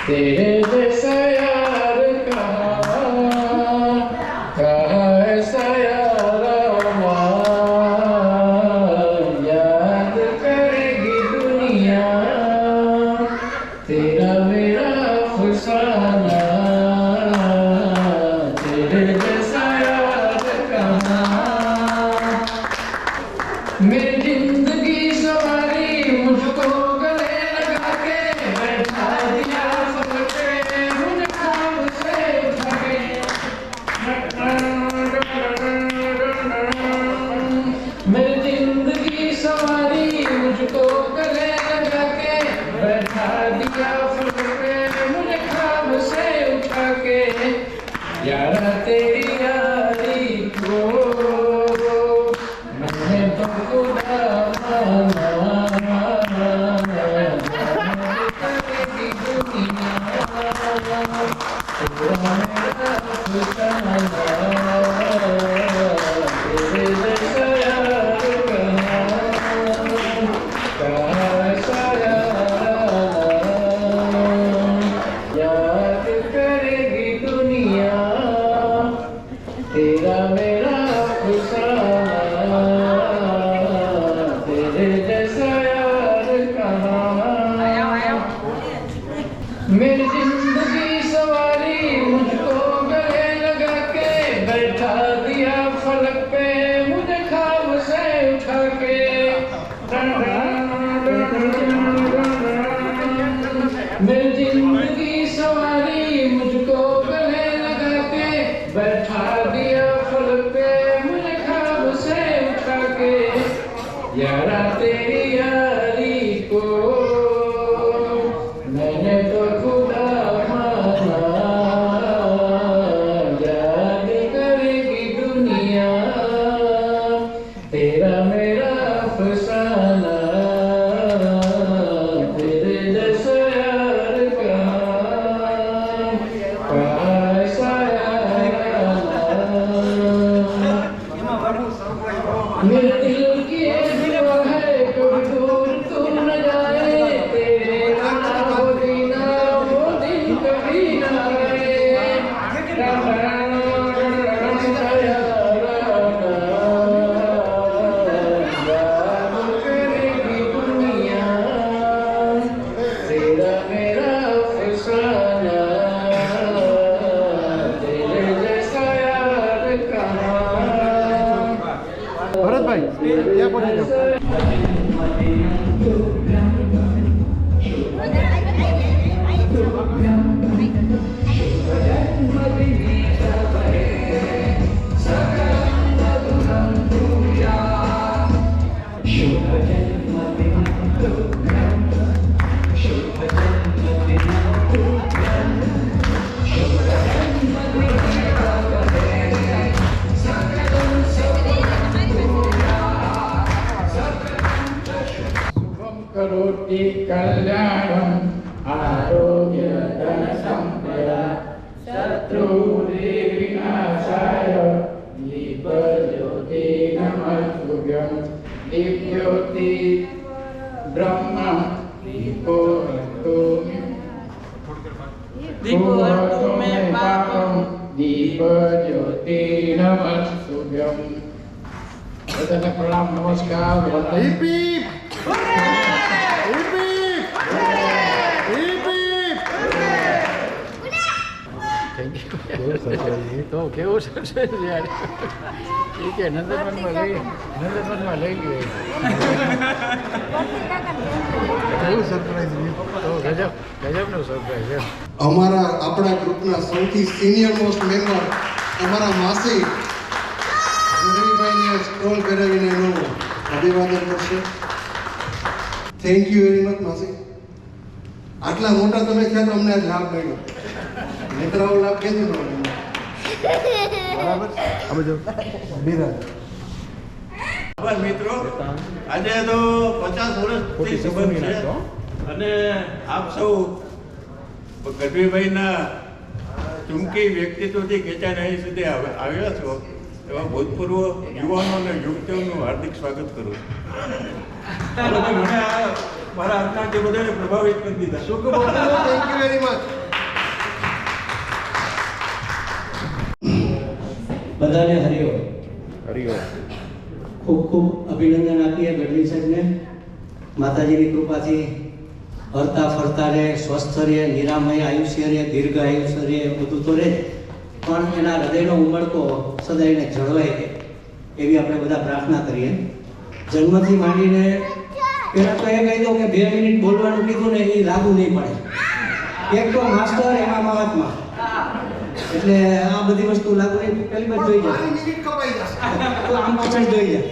तेरे जैसा यार कहाँ ऐसा यार याद करेगी दुनिया तेरा मेरा अफसाना तेरे जैसा यार कहाँ मेरी जिंदगी सवारी मुझको गले लगा के बैठा दिया फलके मुझे ख्वाब से उठा के मेरी जिंदगी सवारी मुझको गले लगा के बैठा दिया फलके मुझे ख्वाब से उठा के यारा तेरी यारी को मैंने तो खुदा माना करेगी दुनिया तेरा मेरा अफसाना तेरे जैसा यार कहाँ ऐसा याद करेगी दुनिया तेरा मेरा अफसाना तेरे जैसा यार कहाँ मेरी जिंदगी सवारी मुझको गले लगा के बैठा दिया फलक पे मुझे ख्वाब से उठा के मेरी जिंदगी सवारी मुझको गले लगा के बैठा दिया फलक पे मुझे ख्वाब से उठा के यारा तेरी यारी को मैंने तो खुदा माना याद करेगी दुनिया तेरा मेरा अफसाना तेरे जैसा यार कहाँ ऐसा मेरे दिल की एक दुआ है कभी दूर तू न जाए तेरे ना हो दीना वो दिन कभी न आए याद करेगी दुनिया तेरा मेरा अफसाना तेरे जैसा यार कहाँ ભરત ભાઈ ત્યાં પહોંચી જાઓ करोति कल्याणम् आरोग्य धन संपदा शत्रुविनाशाय दीपज्योति नमस्तुभ्यं दीपज्योति ब्रह्म दीपो हरतु मे पापं दीपज्योति नमस्तुभ्यं बधाने प्रणाम नमस्कार heap heap heap heap heap thank you તો કેવું છે યાર એ કે નંદનવનમાં લઈ ગયો કેવું સરપ્રાઈઝ તો ગજબનું સરપ્રાઈઝ છે આપણા ગ્રુપના સૌથી સિનિયર મોસ્ટ મેમ્બર અમારા માસી સુરેશભાઈને સ્ક્રોલ કરાવીને એનું અભિવાદન કરશે થેન્ક યુ વેરી મચ માસી આટલા મોટા તમે થયા તો અમને આજ લાભ મળ્યો નહીતર આવો લાભ ક્યાંથી મળે બરાબર હવે જો બિરાજ આભાર મિત્રો આજે તો 50 વર્ષથી સંબંધ છે અને આપ સૌ ગઢવીભાઈના ચૂમકી વ્યક્તિત્વથી ખેંચાઈને અહીં સુધી આવ્યા છો એવા ભૂતપૂર્વ યુવાનો અને યુવતીઓનું હાર્દિક સ્વાગત કરું મને મારા આજના જે બધાને પ્રભાવિત કરી દીધા થેન્ક યુ વેરી મચ બધાને હરિયો હરિઓમ. ખૂબ ખૂબ અભિનંદન આપીએ ગઢવી સાહેબને. માતાજીની કૃપાથી હરતા ફરતા રહે, સ્વસ્થ રહે, નિરામય આયુષ્ય રહે, દીર્ઘ આયુષ્ય રહે, બધું તો રહે પણ એના હૃદયનો ઉમળકો સદાયને જળવાય રહે એવી આપણે બધા પ્રાર્થના કરીએ. જન્મથી માંડીને પહેલાં તો એ કહી દઉં કે 2 મિનિટ બોલવાનું કીધું ને એ લાગુ નહીં પડે. એક તો માસ્ટર એમાં મહાત્મા એટલે આ બધી વસ્તુ લાગુ નહીં. પહેલી બાર જોઈ જાય તો આમ પાછળ જોઈ જાય.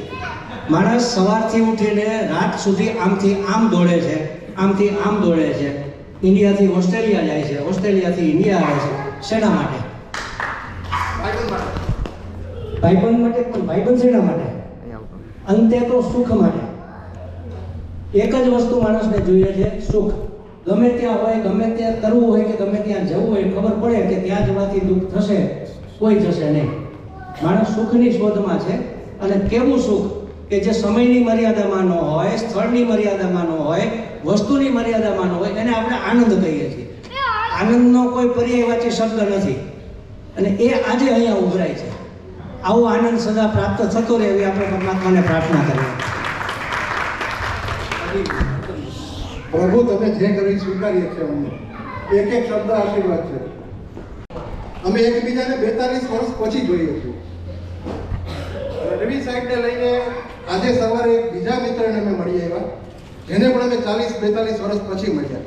માણસ સવારથી ઉઠીને રાત સુધી આમથી આમ દોડે છે, આમથી આમ દોડે છે. ઇન્ડિયાથી ઓસ્ટ્રેલિયા જાય છે, ઓસ્ટ્રેલિયાથી ઇન્ડિયા આવે છે. શેના માટે? ભાઈબંધ માટે. પણ ભાઈબંધ શેના માટે? અંતે તો સુખ માટે. એક જ વસ્તુ માણસને જોઈએ છે, સુખ. ગમે ત્યાં હોય, ગમે ત્યાં કરવું હોય કે ગમે ત્યાં જવું હોય, ખબર પડે કે ત્યાં જવાથી દુઃખ થશે, કોઈ જશે નહીં. માણસ સુખની શોધમાં છે. અને કેવું સુખ કે જે સમયની મર્યાદામાં ન હોય, સ્થળની મર્યાદામાં ન હોય, વસ્તુની મર્યાદામાં ન હોય, એને આપણે આનંદ કહીએ છીએ. આનંદનો કોઈ પર્યાયવાચી શબ્દ નથી અને એ આજે અહીંયા ઉભરાય છે. આવો આનંદ સદા પ્રાપ્ત થતો રહે એવી આપણે પરમાત્માને પ્રાર્થના કરીએ. પ્રભુ તમે જે કરી સ્વીકારીએ છીએ અમને. એક એક શબ્દ આશીર્વાદ છે. અમે એકબીજાને 42 વર્ષ પછી જોઈએ છીએ. રવિ સાહેબને લઈને આજે સવારે એક બીજા મિત્રને અમે મળી આવ્યા જેને પણ અમે 40-42 વર્ષ પછી મળ્યા.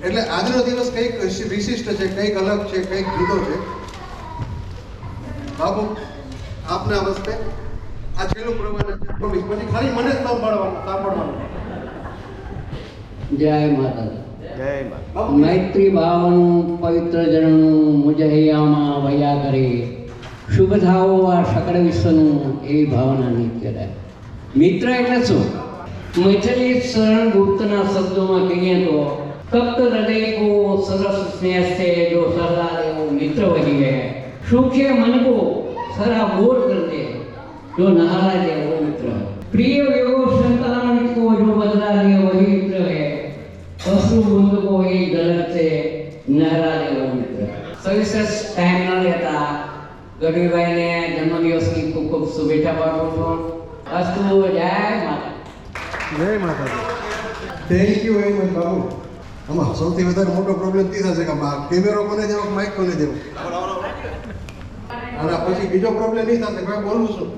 એટલે આજનો દિવસ કંઈક વિશિષ્ટ છે, કંઈક અલગ છે, કંઈક જુદો છે. બાપુ આપના વસ્તે આ છેલ્લું પ્રવચન છે. પછી ખાલી મને જ સાંભળવાનું. જય માતા. જય મા. બાપુ મૈત્રી ભાવનું પવિત્ર જનનું મુજહૈયામાં વયા કરે, શુભ થાવો આ સકળ વિશ્વનું એવી ભાવના નિત્ય રહે. મિત્ર એટલે શું? મૈથિલી શરણ ગુપ્તના શબ્દોમાં કહીએ તો તપ્ત હૃદય કો સરસ સ્નેહ से जो सदा वो मित्र वही है, सूखे मन को सरा बोर कर दे जो नहारा दे वो मित्र है. प्रिय विभो संतान को जो बदला दे वही मित्र है. अश्रु बूंद को एक झलक से नहरा दे वो मित्र है. સવિશેષ ટાઈમ ન લેતા ગઢવીભાઈને જન્મદિવસની ખૂબ ખૂબ શુભેચ્છા પાઠવું છું. અસ્તુ. જય માતા. જય માતાજી. Thank you very much Babu. આમાં સૌથી વધારે મોટો પ્રોબ્લેમ તે થશે કે કેમેરો કોને દેવો, માઇક કોને દેવો. અને પછી બીજો પ્રોબ્લેમ એ થશે કે બોલવું શું.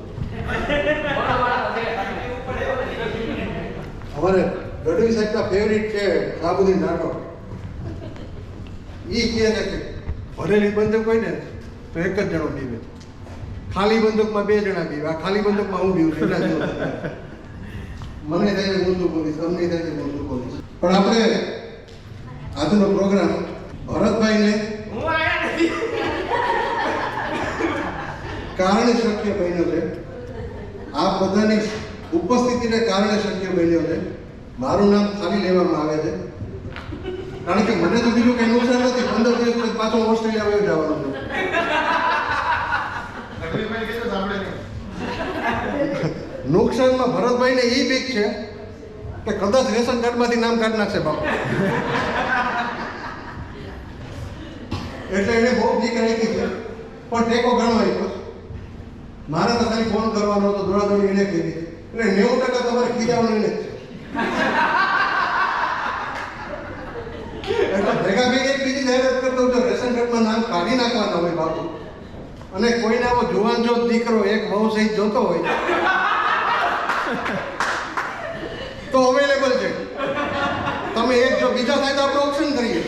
અમારે ગઢવી સાહેબના ફેવરિટ છે સાબુદ્દીન રાઠોડ. એ કહે છે કે ભરેલી બંદૂક હોય ને તો એક જ જણો પીવે, ખાલી બંદૂકમાં 2 જણા પીવે. આ ખાલી બંદૂકમાં હું પીવું છું એટલા જેવું. મને થાય છે ઊંધું બોલીશ, તમને થાય છે ઊંધું બોલીશ. પણ આપણે આજનો પ્રોગ્રામ ભરતભાઈને કારણે શક્ય બન્યો છે. આ બધાની ઉપસ્થિતિને કારણે શક્ય બન્યો છે. મારું નામ ખાલી લેવામાં આવે છે કારણ કે મને તો બીજું કંઈ નુકસાન નથી. 15 દિવસ પછી પાછો ઓસ્ટ્રેલિયા વયો જવાનો છું. નુકસાનમાં ભરતભાઈને એ બીક છે કે કદાચ રેશન કાર્ડમાંથી નામ કાઢી નાખશે બાપુ. એટલે એને બહુ બીક રાખી છે. પણ ટેકો ઘણો આપ્યો. મારે તો ખાલી ફોન કરવાનો હતો, દોડાદોડી એને કીધી. એટલે 90% તમારે ખીજાવાનું એને જ છે. એટલે ભેગા ભેગી એક બીજી જાહેરાત કરતો જો રેશન કાર્ડમાં નામ કાઢી નાખવાના હોય બાપુ, અને કોઈને આવો જુવાન જો દીકરો એક વહુ સહિત જોતો હોય તો અવેલેબલ છે. તમે એક જો બીજા થાય તો આપણે ઓપ્શન કરીએ.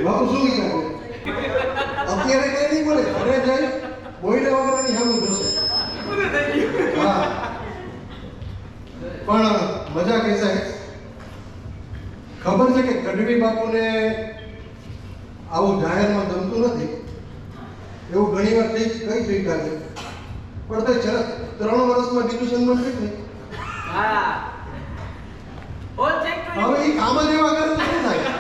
બાપુ શું વિચારે? અત્યારે કઈ નહીં બોલે, ઘરે જાય બોયલા વગરની સામું જોશે. હા પણ મજા કહેશે. ખબર છે કે ગઢવી બાપુને આવું જાહેરમાં ગમતું નથી એવું ઘણી વાર કહી સ્વીકાર છે. પણ તો 3 વર્ષમાં બીજું સન્માન છે ને. હવે એ કામ જ એવા કરે તો શું થાય?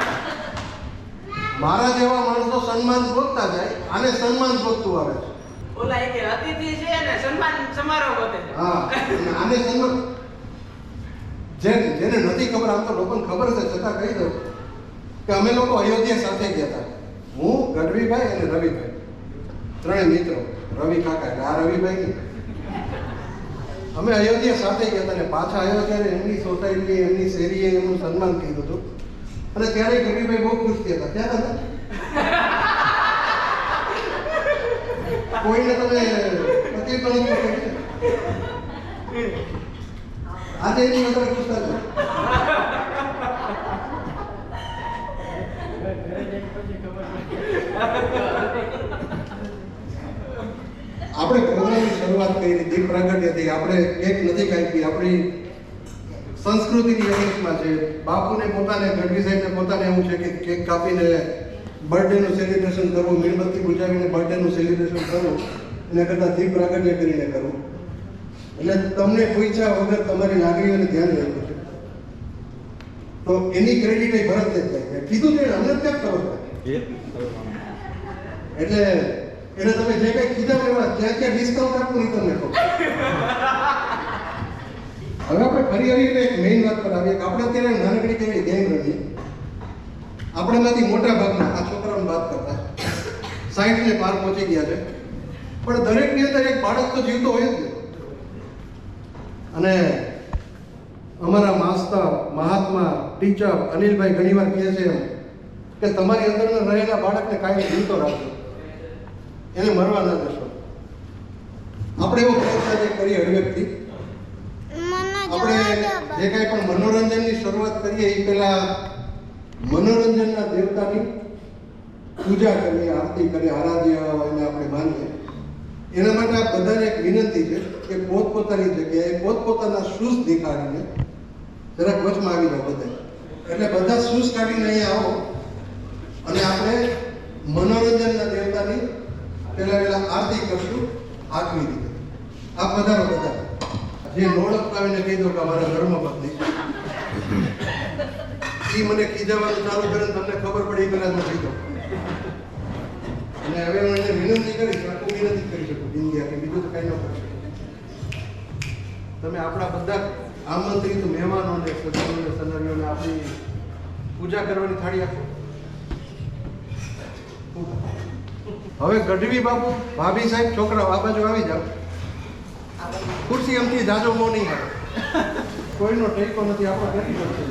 મારા જેવા માણસો સન્માન ગોતતા જાય, આને સન્માન ગોતતું આવે છે. ઓલા એક અતિથિ છે ને સન્માન સમારોહ ગોતે છે. હા, આને સન્માન જેને નથી ખબર, આમ તો લોકોને ખબર છે છતાં કહી દઉં કે અમે લોકો અયોધ્યા સાથે ગયા હતા. હું, ગઢવીભાઈ અને રવિભાઈ, ત્રણેય મિત્રો. રવિ કાકા એટલે આ રવિભાઈ નહીં. અમે અયોધ્યા સાથે ગયા હતા ને પાછા આવ્યા ત્યારે એમની સોસાયટી એમની શેરીએ એમનું સન્માન કર્યું હતું અને ત્યારે ગઢવીભાઈ બહુ ખુશ થયા હતા. ક્યાં હતા? કોઈને તમે તકલીફ તો નથી પડી? આજે એની વધારે ખુશ હતા. આપણે પ્રોગ્રામની શરૂઆત કરી દીપ પ્રાગટ્યથી. આપણે કેક નથી કાપી. આપણી સંસ્કૃતિની અગેન્સ્ટમાં છે. બાપુને પોતાને ગઢવી સાહેબને પોતાને એવું છે કે કેક કાપીને બર્થડેનું સેલિબ્રેશન કરવું, મીણબત્તી બુજાવીને બર્થડેનું સેલિબ્રેશન કરવું એના કરતાં દીપ પ્રાગટ્ય કરીને કરવું. એટલે તમને પૂછ્યા વગર તમારી લાગણીઓને ધ્યાન રાખ્યું છે તો એની ક્રેડિટ એ ભરત જ થાય. કીધું છે અમને ક્યાં ખબર પડે. એટલે એને તમે જે કંઈ કીધા એવા ક્યાં ક્યાં ડિસ્કાઉન્ટ આપવું નહીં તમને કહો. હવે આપણે ફરી આવીને એક મેઇન વાત પર આવીએ કે આપણે અત્યારે નાનકડી કેવી ગેમ રમીએ. આપણામાંથી મોટા ભાગના આ છોકરાઓની વાત કરતા 60 ને પાર પહોંચી ગયા છે, પણ દરેકની અંદર એક બાળક તો જીવતો હોય જ ને. અને અમારા માસ્ટર, મહાત્મા, ટીચર અનિલભાઈ ઘણીવાર કહે છે એમ કે તમારી અંદર રહેલા બાળકને કાયમ જીવતો રાખજો, એને મરવા ના દેશો. આપણે એવો પ્રયત્ન કરીએ હળવેકથી. આપણે જે કાંઈ પણ મનોરંજનની શરૂઆત કરીએ એ પહેલા મનોરંજનના દેવતાની પૂજા કરીએ, આરતી કરીએ, આરાધ્ય એને આપણે માનીએ. એના માટે આ બધાને એક વિનંતી છે કે પોતપોતાની જગ્યાએ પોતપોતાના શૂઝ દેખાડીને જરાક વચમાં આવી જાઓ બધા. એટલે બધા શૂઝ કાઢીને અહીંયા આવો અને આપણે મનોરંજનના દેવતાની પહેલા આરતી કરશું. આઠમી રીતે આપ વધારો બધા જે નોળખતા આવીને કહી દો કે અમારા ધર્મપત્ની એ મને ખીજાવાનું ચાલુ કરે તમને ખબર પડે એ પહેલા કહી દો. અને હવે હું એને વિનંતી કરીશ, આખું વિનંતી કરી શકું જિંદગી આખી, બીજું તો કઈ ન કરી શકું. તમે આપણા બધા આમંત્રિત મહેમાનોને, સજ્જનોને, સન્નારીઓને આપણી પૂજા કરવાની થાળી આપો. હવે ગઢવી બાપુ, ભાભી સાહેબ, છોકરાઓ આ બાજુ આવી જાઓ. ખુરશી એમથી જાજો મો નહીં આવે, કોઈનો ટેકો નથી, આપણો કરી શકશે.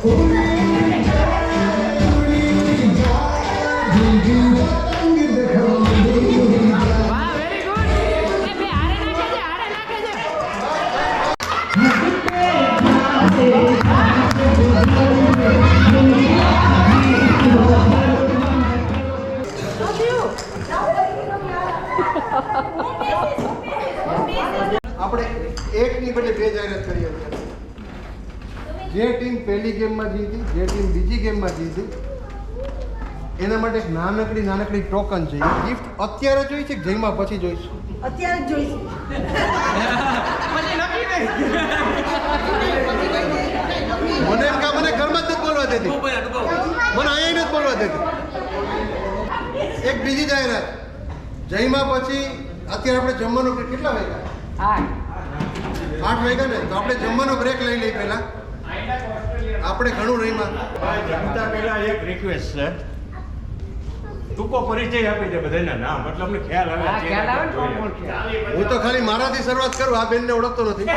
વાહ વેરી ગુડ એ બે હારે નાખે છે આપણે એકની બદલે બે જાહેરાત કરીએ છીએ. જે ટીમ પહેલી ગેમમાં જીતી, જે ટીમ બીજી ગેમમાં જીતી, એના માટે એક નાનકડી ટોકન છે. ગિફ્ટ અત્યારે જોઈ છે કે જઈમાં પછી જોઈશું? અત્યારે જ જોઈશું. પછી નક્કી નહીં મને એમ કે મને ઘરમાં જ નથી બોલવા દેતી, મને અહીંયા નથી બોલવા દેતી. એક બીજી જાહેરાત, જઈમાં પછી અત્યારે આપણે જમવાનું કેટલા વાગ્યા? 8 વાગ્યા ને, તો આપણે જમવાનો બ્રેક લઈ લઈએ પહેલા. આપણે ઘણું રહીમાં. જમતા પહેલા એક રિક્વેસ્ટ છે, ટૂંકો પરિચય આપી દે બધાના નામ, એટલે અમને ખ્યાલ આવે છે. હું તો ખાલી મારાથી શરૂઆત કરું, આ બેનને ઓળખતો નથી.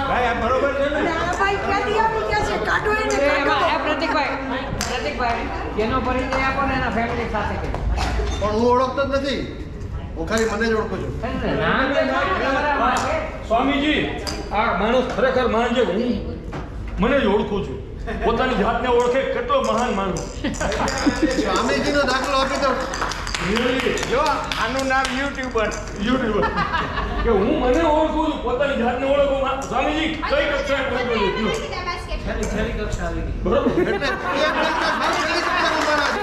ભાઈ આ બરોબર છે ને? અને આ ભાઈ ક્યાંથી આવી ગયા છે? કાઢો એને, કાઢો. પ્રતિકભાઈ જેનો પરિચય આપો ને એના ફેમિલી સાથે કે પણ હું ઓળખતો જ નથી, હું ખાલી મને જ ઓળખું છું. સ્વામીજી આ માણસ ખરેખર મહાન છે. હું મને જ ઓળખું છું, પોતાની જાતને ઓળખે કેટલો મહાન માણસ. સ્વામીજીનો દાખલો આપી દો. જો આનું નામ યુટ્યુબર. યુટ્યુબર કે હું મને ઓળખું છું, પોતાની જાતને ઓળખું. સ્વામીજી કઈ કક્ષાએ પહોંચ્યો છું? બરોબર. એટલે એક મિનિટમાં છેલ્લી કક્ષાનો માણસ.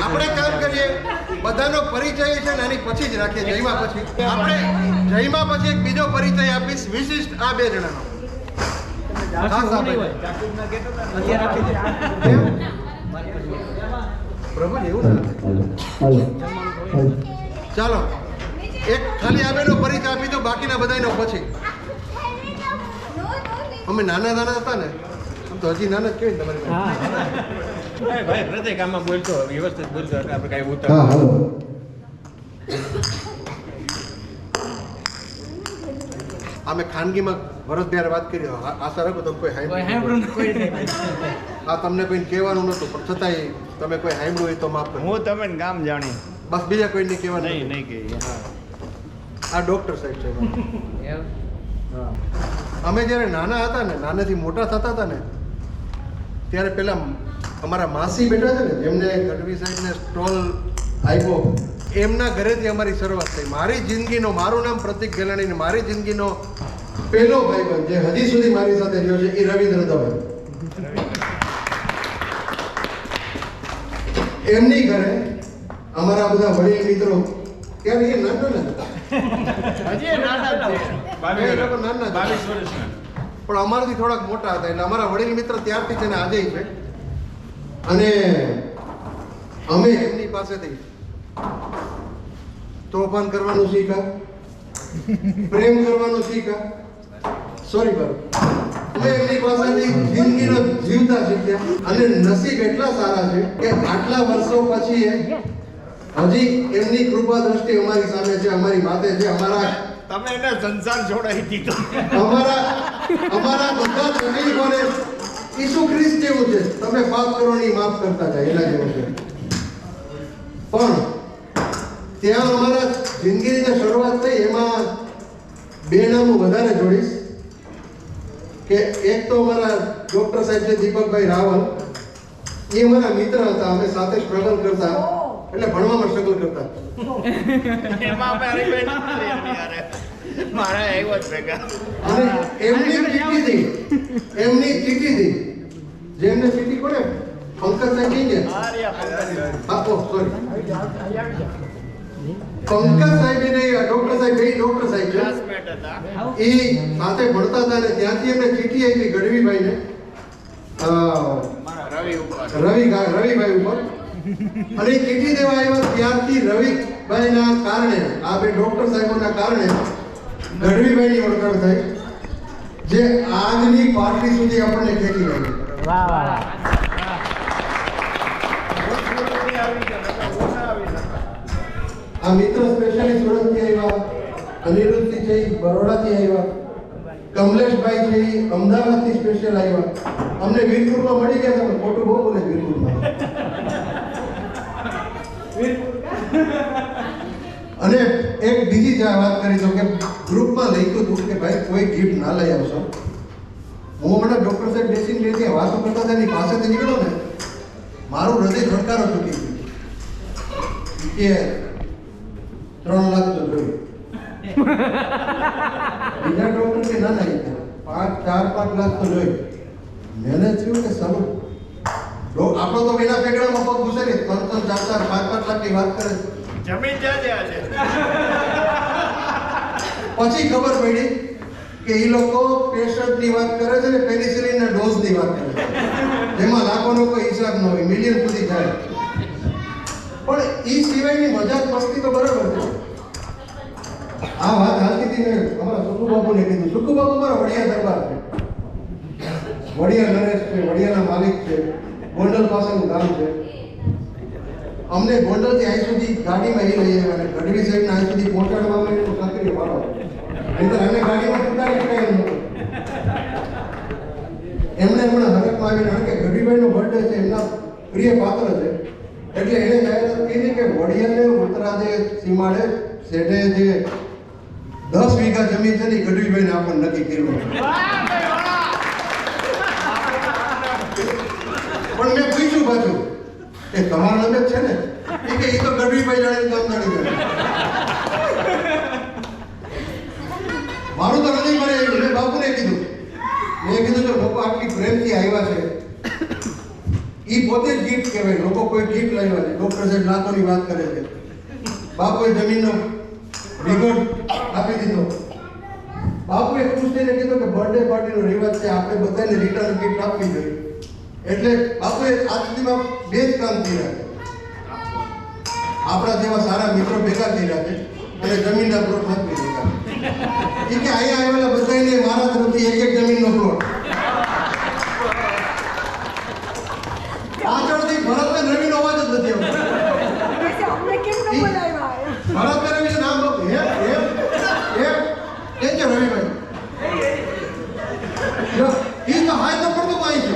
આપણે કામ કરીએ, બધાનો પરિચય છે ને આની પછી જ રાખીએ, જયમાં પછી. આપણે જયમાં પછી એક બીજો પરિચય આપીશ, વિશિષ્ટ આ બે જણાનો. ખાસ આપે. કેમ? પ્રભુ એવું ના ચાલો એક ખાલી આ બેનો પરિચય આપી દો, બાકીના બધાનો પછી. અમે નાના હતા ને, આમ તો હજી નાના જ કેવી તમારી પાસે. ભાઈ પ્રત્યેક આમાં બોલતો વ્યવસ્થિત બોલતો એટલે આપણે કાંઈ ઉતાર. હા હાલો. અમે ખાનગીમાં ભરતભાઈ વાત કરી, આશા રાખો તમે કોઈ સાંભળ્યું. આ તમને કોઈને કહેવાનું નહોતું, પણ છતાંય તમે કોઈ સાંભળ્યું હોય તો માફ કરો. હું તમે ગામ જાણી બસ બીજા કોઈને કહેવાનું નહીં નથી. નહીં કહીએ. આ ડોક્ટર સાહેબ છે અમારા. અમે જ્યારે નાના હતા ને, નાનેથી મોટા થતા હતા ને, ત્યારે પેલા અમારા માસી બેઠા છે ને, જેમને ગઢવી સાહેબને સ્ટોલ આપ્યો, એમના ઘરેથી અમારી શરૂઆત થઈ. મારી જિંદગીનો, મારું નામ પ્રતિક ગેલાણી ને મારી જિંદગીનો પહેલો ભાઈબંધ જે હજી સુધી મારી સાથે રહ્યો છે એ રવિન્દ્ર દવે. એમની ઘરે અમારા બધા વડીલ મિત્રો, ત્યારે એ નાનો ને હજી નાના જ છે. એ લોકો નાના જ 22 વર્ષના. પણ અમારાથી થોડાક મોટા હતા, એટલે અમારા વડીલ મિત્ર ત્યારથી છે ને આજે છે. અને અમે એમની પાસેથી તોફાન કરવાનું શીખ્યા, પ્રેમ કરવાનું શીખ્યા. સોરી પર અમે એમની પાસેથી જિંદગીનો જીવતા શીખ્યા. અને નસીબ એટલા સારા છે કે આટલા વર્ષો પછી હજી એમની કૃપા દ્રષ્ટિ અમારી સામે છે, અમારી માથે છે. તમે એને સંસાર છોડાવી દીધો. અમારા બધા તકલીફોને ઈસુ ખ્રિસ્ત જેવું છે, તમે પાપ કરો ની માફ કરતા જાય એના જેવું છે. પણ ત્યાં અમારા જિંદગીની જે શરૂઆત થઈ એમાં બે નામ હું વધારે જોડીશ કે એક તો અમારા ડોક્ટર સાહેબ છે દીપકભાઈ રાવલ. એ અમારા મિત્ર હતા, અમે સાથે સ્ટ્રગલ કરતા, એટલે ભણવામાં સ્ટ્રગલ કરતા. એમાં મારી બેન મારા આવ્યો જ ભેગા. અને એમની ચીઠીથી જેમને ચીઠી કોને પંકજ સાહેબ કહીએ, હા સોરી પંકજ સાહેબ ને ડોક્ટર સાહેબ, બે ડોક્ટર સાહેબ છે, ક્લાસમેટ હતા. એ સાથે ભણતા હતા. અને ત્યાંથી એમને ચીઠી આપી ગઢવીભાઈને, મારા રવિ ઉપર. રવિભાઈ ઉપર. અને એ ચીઠી દેવા આવ્યા ત્યારથી રવિભાઈના કારણે, આ બે ડોક્ટર સાહેબોના કારણે ગઢવીભાઈની ઓળખાણ થઈ, જે આજની પાર્ટી સુધી આપણને ખેંચી ગઈ. આ મિત્ર સ્પેશિયલી સુરતથી આવ્યા, અનિરુદ્ધજી છે એ બરોડાથી આવ્યા, કમલેશભાઈ છે એ અમદાવાદથી સ્પેશિયલ આવ્યા. અમને વીરપુરમાં મળી ગયા તમે ખોટું બહુ બોલે વીરપુરમાં. અને એક બીજી વાત કરી દઉં કે ગ્રુપમાં લખ્યું હતું કે ભાઈ કોઈ ગિફ્ટ ના લઈ આવશો. હું હમણાં ડૉક્ટર સાહેબ બેસીને બેસી વાતો કરતા હતા એની પાસેથી નીકળ્યો ને મારું હૃદય ધડકારો તૂટી ગયું કે 3 લાખ તો જોયું. બીજા ડૉક્ટર કે ના ના 4-5 લાખ તો જોયું. મેને થયું કે સારું આપણો તો વિના પેગડામાં પગ ઘૂસે ને 3-4, 5-5 લાખની વાત કરે છે. જમીન જ્યાં છે. પછી ખબર પડી કે એ લોકો પેશન્ટની વાત કરે છે ને પેનિસિલિનના ડોઝની વાત કરે છે જેમાં લાખોનો કોઈ હિસાબ ન હોય, મિલિયન સુધી જાય. પણ એ સિવાયની મજાક મસ્તી તો બરાબર છે. આ વાત હાલતી હતી મેં અમારા સુખુબાબુને કીધું. સુખુબાબુ મારા વડિયા દરબાર છે, વડિયા નરેશ છે, વડિયાના માલિક છે, ગોંડલ પાસેનું ગામ છે. અમને ગોંડલથી અહીં સુધી ગાડીમાં એ લઈ આવ્યા અને ગઢવી સાઈડના અહીં સુધી પહોંચાડવામાં એનો સક્રિય વાળો. નહીંતર અમે ગાડીમાં ઉતારી શકાય એમ નહોતું. એમને હમણાં હરકમાં આવીને કે ગઢવીભાઈનો બર્થડે છે, એમના પ્રિય પાત્ર છે એટલે એને જાહેરાત કરી કે વડિયાને ઉત્તરાદે સીમાડે શેઠે જે 10 વીઘા જમીન છે ને એ ગઢવીભાઈને આપણને નક્કી કર્યું. પણ મેં પૂછ્યું પાછું એ તમારા નામે જ છે ને? એ કે એ તો ગઢવીભાઈ જાણે કામ જાણી જાય. મારું તો નથી મને મેં બાપુને કીધું. મેં કીધું જો લોકો આટલી પ્રેમથી આવ્યા છે એ પોતે જ ગિફ્ટ કહેવાય. લોકો કોઈ ગિફ્ટ લાવ્યા છે, ડૉક્ટર સાહેબ નાતોની વાત કરે છે. બાપુએ જમીનનો વિગત આપી દીધો. બાપુએ ખુશ થઈને કીધું કે બર્થડે પાર્ટીનો રિવાજ છે, આપણે બધાને રિટર્ન ગિફ્ટ આપવી જોઈએ. એટલે બાપુએ આજ સુધીમાં 2 જ કામ કર્યા છે. આપણા જેવા સારા મિત્રો ભેગા કર્યા છે અને જમીનના પ્લોટ આપી દીધા. એ કે અહીંયા આવેલા બધાને મારા તરફથી એક જમીનનો પ્લોટ. પાછળથી ભરતને રવિનો અવાજ જ નથી આવતો. અમને કેમ ન બોલાવ્યા? ભરતને રવિ નામ હે કે છે રવિભાઈ. જો ઈ તો હાય તો પડતો પાઈ છે.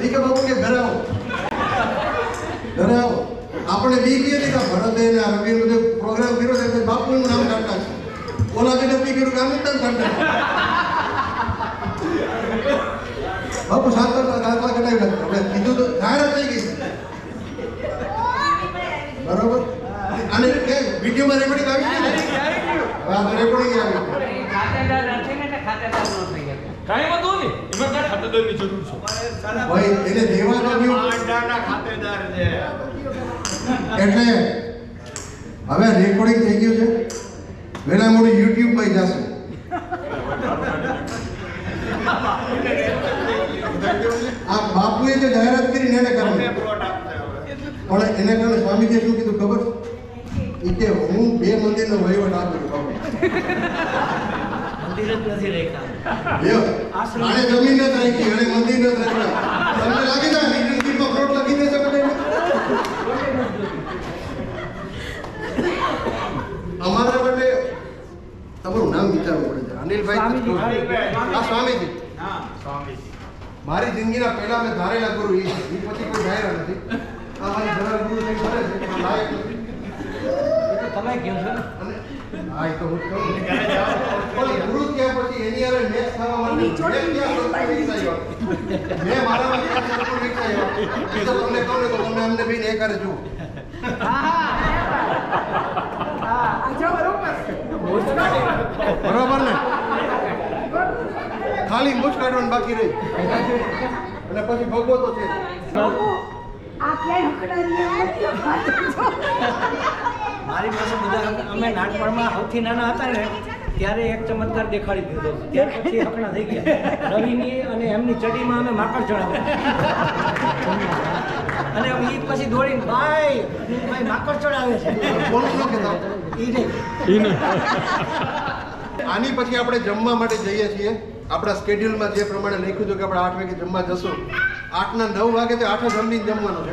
ઈ કે બાપુ કે ઘરે આવો. ઘરે આવો. આપણે બી કે કે ભરતે ને રવિ નો પ્રોગ્રામ કર્યો છે એટલે બાપુનું નામ કાઢતા છે. ઓલા કે નક્કી કર્યું કે આમ જ કાઢતા. બાપુ સાતર દાખલા કઢાવી નાખો. આપણે કીધું તો જાહેરાત થઈ ગઈ. બરોબર. અને કે વિડીયોમાં રેકોર્ડિંગ આવી ગઈ ને? હા રેકોર્ડિંગ આવી ગઈ. ખાતેદાર નથી ને એટલે ખાતેદાર ન થઈ શકે. કાંઈ વાંધો નહીં, એમાં કાંઈ ખાતેદારની જરૂર છે. ભાઈ એને દેવા દો આંડાના ખાતેદાર છે. એટલે હવે રેકોર્ડિંગ થઈ ગયું છે. વેલા મોડું YouTube પર જશે. આ બાપુએ જે જાહેરાત કરી એને કારણે પણ એને કારણે સ્વામીજીએ શું કીધું ખબર? એ કે હું 2 મંદિરનો વહીવટ આપું છું. મંદિર જ નથી રેખા. લ્યો આને જમીન ન રાખી અને મંદિર ન રાખ્યા. તમને લાગે છે રિટર્નશીપમાં ફ્રોડ લખી દેશે બધાને? અમારા માટે તમારું નામ વિચારવું પડે છે. અનિલભાઈ આ સ્વામીજી. હા સ્વામીજી. મારી જિંદગીના પહેલા મેં ધારેલા ગુરુ એ છે. એ પછી કોઈ ધાર્યા નથી. આ મારી ઘણા ગુરુ થઈ કરે છે પણ લાયક નથી. તમે કહો છો ને? અને હા એ તો હું જ કહું. પણ ગુરુ થયા પછી એની હારે મેચ થવા માટે મેં ક્યાં સંકુલ વિકસાવ્યો? મેં મારામાં ક્યાં સંકુલ વિકસાવ્યો? એ તો તમને કહું ને તો તમે અમને બી એક હારે જુઓ. બરોબર ને? ખાલી મૂછ કાઢવાનું બાકી રહી અને પછી ભગવો તો છે. બાપુ, આ ક્યાંય હકડાની નથી. મારી પાસે બધા અમે નાનપણમાં સૌથી નાના હતા ને ત્યારે એક ચમત્કાર દેખાડી દીધો. ત્યાર પછી હકડા થઈ ગયા. રવિની અને એમની ચડીમાં અમે માકડ ચડાવ્યા અને એ પછી દોડીને ભાઈ માકડ ચડાવે છે. બોલું શું કહેતા? એ નહીં. આની પછી આપણે જમવા માટે જઈએ છીએ. આપણા સ્કેડ્યુલમાં જે પ્રમાણે લખ્યું હતું કે આપણે 8 વાગે જમવા જશું. 8 ના 9 વાગે તો 8 જમીને જમવાનું છે.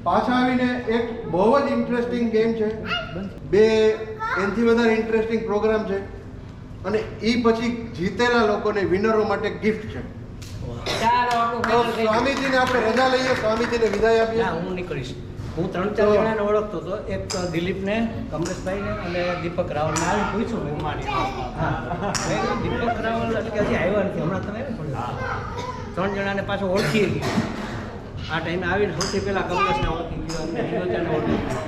પાછા આવીને એક બહુ જ ઇન્ટરેસ્ટિંગ ગેમ છે, બે એનાથી વધારે ઇન્ટરેસ્ટિંગ પ્રોગ્રામ છે, અને એ પછી જીતેલા લોકોને વિનરો માટે ગિફ્ટ છે. ચાલો આપણું તો final થઈ ગયું. સ્વામીજીને આપણે રજા લઈએ, સ્વામીજીને વિદાય આપીએ. ના, હું નીકળીશ. હું 3-4 જણાને ઓળખતો હતો. એક દિલીપને, કમલેશભાઈને અને દીપક રાવલને આવી પૂછ્યું મેં. હા, મેં કીધું દીપક રાવલ એટલે કે હજી આવ્યા નથી, હમણાં તમે આવ્યા 3 જણાને પાછો ઓળખી ગયો. આ ટાઈમે આવીને સૌથી પહેલા કમલેશને ઓળખી ગયો અને વિનોદને ઓળખી ગયો.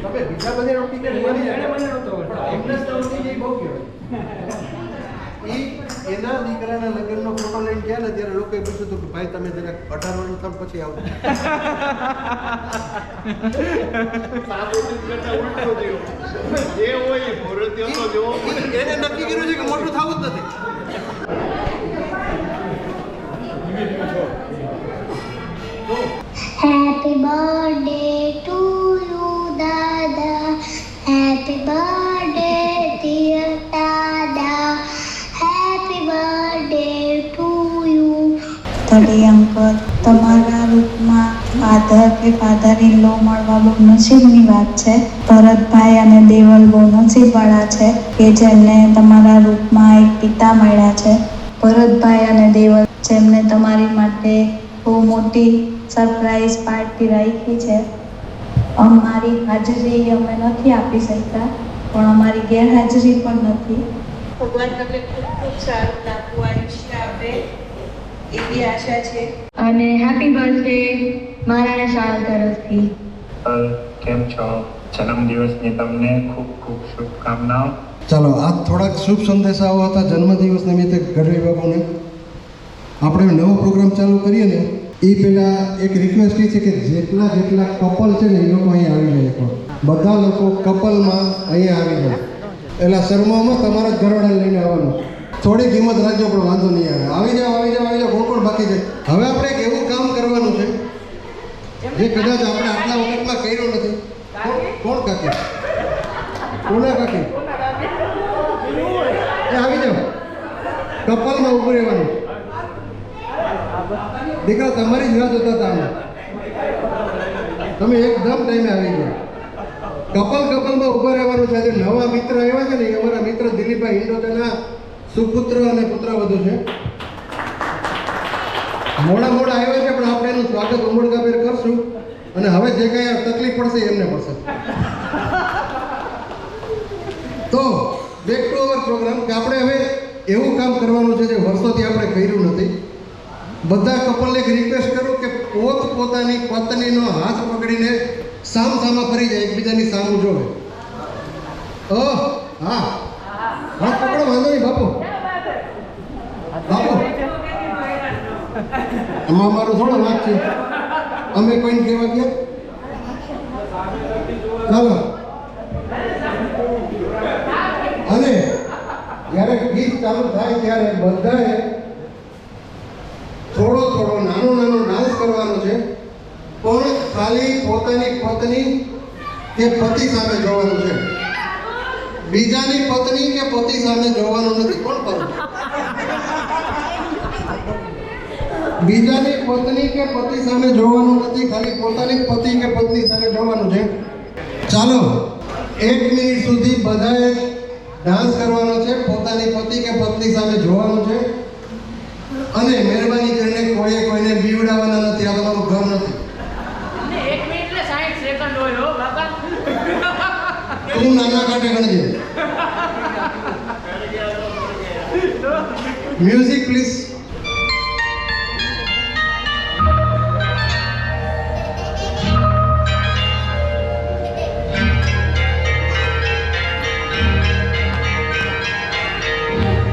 તમે બીજા બધે ઓળખી ગયા? એને મને નહોતો ઓળખતો. કમલેશ તો ઓળખી જાય બહુ કહેવાય. એના દીકરાના લગ્નનો ફોટો લઈને ગયા ને ત્યારે લોકોએ પૂછ્યું હતું કે ભાઈ તમે જરાક 18 વર્ષ થાવ પછી આવો. એને નક્કી કર્યું છે કે મોટું થવું જ નથી. Happy birthday to you, Dada. Happy birthday, dear Dada. Happy birthday to you. તડે અંકલ, તમારા રૂપમાં ફાધર કે ફાધર ઇન લો મળવા બહુ નસીબની વાત છે. ભરતભાઈ અને દેવલ બહુ નસીબવાળા છે કે જેમને તમારા રૂપમાં એક પિતા મળ્યા છે. ભરતભાઈ અને દેવલ જેમને તમારી માટે બહુ મોટી સરપ્રાઈઝ પાર્ટી રાખી છે. અમારી હાજરી અમે નથી આપી શકતા, પણ અમારી ગેરહાજરી પણ નથી. ભગવાન તમને ખૂબ ખૂબ સારું લાગવું આયુષ્ય આપે એવી આશા છે. અને હેપી બર્થડે મારા શાળા તરફથી. કેમ છો? જન્મદિવસની તમને ખૂબ ખૂબ શુભકામનાઓ. ચાલો, આ થોડાક શુભ સંદેશાઓ હતા જન્મદિવસ નિમિત્તે ગઢવી બાબુને. આપણે નવો પ્રોગ્રામ ચાલુ કરીએ ને એ પહેલાં એક રિક્વેસ્ટ એ છે કે જેટલા કપલ છે ને એ લોકો અહીંયા આવી જાય. એકવાર બધા લોકો કપલમાં અહીંયા આવી જાય. એટલે શર્મામાં તમારા જ ઘરવાળાને લઈને આવવાનું. થોડી કિંમત રાખજો પણ વાંધો નહીં આવે. આવી જાઓ. કોણ બાકી છે? હવે આપણે એક એવું કામ કરવાનું છે જે કદાચ આપણે આટલા વખતમાં કર્યું નથી. કોણ કાકી? કોના કાકી? આવી જાઓ. કપલમાં ઊભું રહેવાનું. દીકરા તમારી જ રાહ જોતા હતા અમે. તમે એકદમ ટાઈમે આવી ગયા. કપલમાં ઊભા રહેવાનું છે. આજે નવા મિત્ર આવ્યા છે ને, એ અમારા મિત્ર દિલીપભાઈ હિંડોતાના સુપુત્ર અને પુત્રવધુ છે. મોડા આવ્યા છે, પણ આપણે એનું સ્વાગત ઉમળકાભેર કરશું. અને હવે જે કાંઈ તકલીફ પડશે એમને પડશે. તો બેક ટુ અવર પ્રોગ્રામ કે આપણે હવે એવું કામ કરવાનું છે જે વર્ષોથી આપણે કર્યું નથી. બધા કપલને એક રિક્વેસ્ટ કરું કે પોતાની પત્નીનો હાથ પકડીને સામસામા ફરી જાય, એકબીજાની સામું જોવે. હા, હાથ પકડો, વાંધો નહીં બાપુ. આમાં અમારો થોડો વાત છે. અમે કોઈને કહેવા ગયા? ચાલો. અને જ્યારે ગીત ચાલુ થાય ત્યારે બધાએ થોડો નાનો ડાન્સ કરવાનો છે, પણ ખાલી પોતાની પત્ની કે પતિ સામે જોવાનું છે. બીજાની પત્ની કે પતિ સામે જોવાનું નથી. કોણ કરે? બીજાની પત્ની કે પતિ સામે જોવાનું નથી, ખાલી પોતાની પતિ કે પત્ની સામે જોવાનું છે. ચાલો, 1 મિનિટ સુધી બધાએ ડાન્સ કરવાનો છે, પોતાની પતિ કે પત્ની સામે જોવાનું છે. અને મહેરબાની કરીને કોઈને બીવડાવવાના નથી. આ તમારું ઘર નથી. 1 મિનિટ એટલે 60 સેકન્ડ હોય હો બાપા. તું નાના કાંઠે ગણજે. Music please.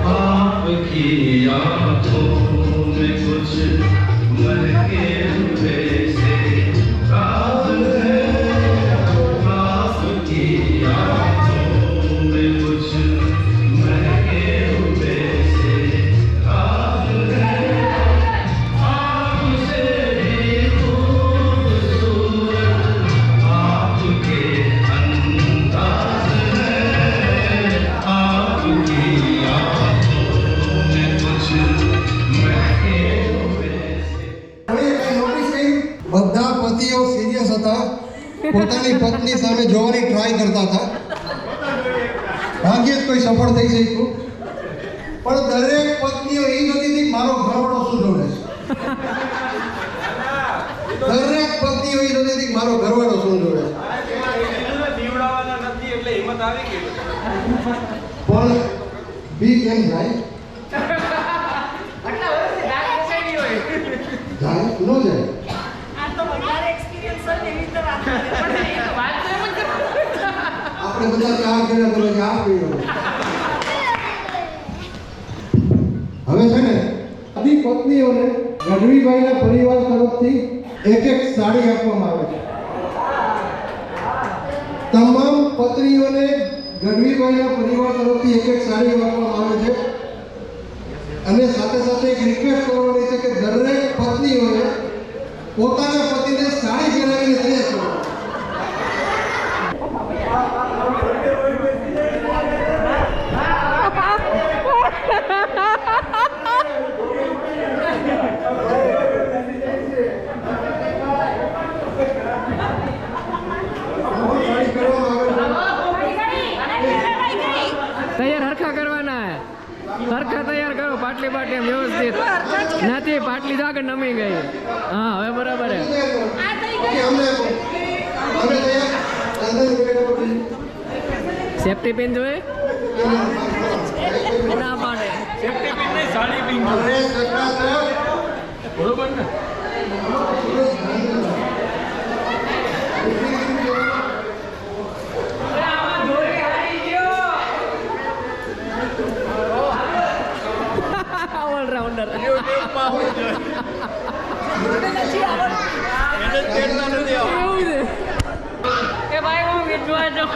आपकी आँखों में कुछ महके हुए से राज है. आपकी आँखों में कुछ महके हुए से राज પત્ની સામે જોવાની ટ્રાય કરતા હતા. ભાગ્યે જ કોઈ સફળ થઈ શક્યું. પણ દરેક પત્નીઓ એ જોતી હતી કે મારો ઘરવાળો શું જોડે છે. દરેક પત્નીઓ એ જોતી હતી કે મારો ઘરવાળો શું જોડે છે. દીવડાવાના નથી એટલે હિંમત આવી ગઈ. પણ બી કેમ જાય આટલા વર્ષથી દાગ બેસાડી હોય. જાય ન જાય. આ તો વધારે એક્સપિરિયન્સ હોય એવી રીતે વાત કરે. પણ એ તો વાત તો એમ જ કરે. આપણે બધા ચાર કર્યા કરો કે આ પીડો. હવે છે ને બધી પત્નીઓને ગઢવીભાઈના પરિવાર તરફથી એક સાડી આપવામાં આવે છે. તમામ પત્નીઓને ગઢવીભાઈના પરિવાર તરફથી એક સાડી આપવામાં આવે છે. અને સાથે સાથે એક રિક્વેસ્ટ કરવાની છે કે દરેક પત્નીઓને પોતાના પતિને સાડી પહેરાવીને તૈયાર કરો. તૈયાર હરખા કરવાના હે. હરખા તૈયાર કરો પાટલી પાટલી એમ વ્યવસ્થિત. નથી પાટલી તો આગળ નમી ગઈ. હા હવે બરાબર હે. સેફ્ટી પિન જોઈએ ના પાડે. સેફ્ટી પિન નહીં, સાડી પિન જોઈએ. બરોબર ને? ઓલરાઉન્ડર. એને તેડતા નથી આવડતું. એવું છે કે ભાઈ હું વિધવા છું.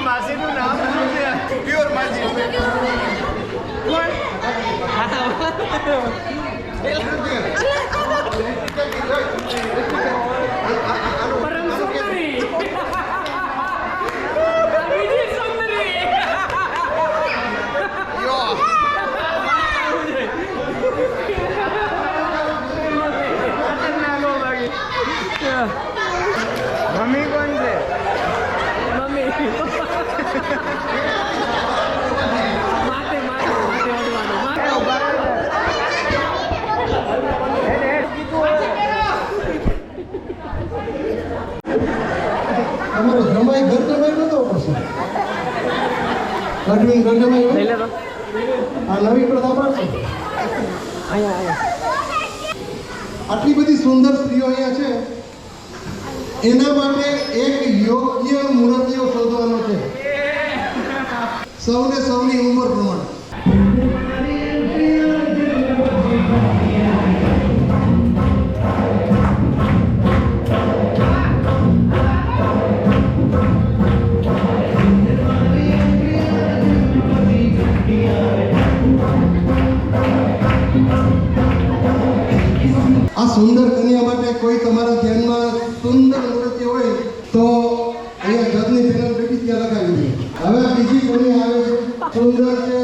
માસીનું નામ શું છે? પ્યોર માસી. પરમ સુંદરી. બીજી સુંદરી. મમ્મી કોણ છે? મમ્મી માથે માથે માથે ઓઢવાનું. માથે ઉભા અમારો જમાઈ ઘર જમાઈ નતો પછી ગઢવી ઘર જમાઈ લઈ લે તો. આ નવી પ્રથા પાડશે. અહીંયા આટલી બધી સુંદર સ્ત્રીઓ અહીંયા છે એના માટે એક યોગ્ય મૂર્તિઓ શોધવાનો છે. સૌને સૌની ઉંમર પ્રમાણે. આ સુંદર કન્યા માટે કોઈ તમારા ધ્યાનમાં સુંદર મૂર્તિ હોય તો અહીંયા જજની પેનલ બેઠી ત્યાં લગાવી છે. હવે બીજી કન્યા આવે છે સુંદર છે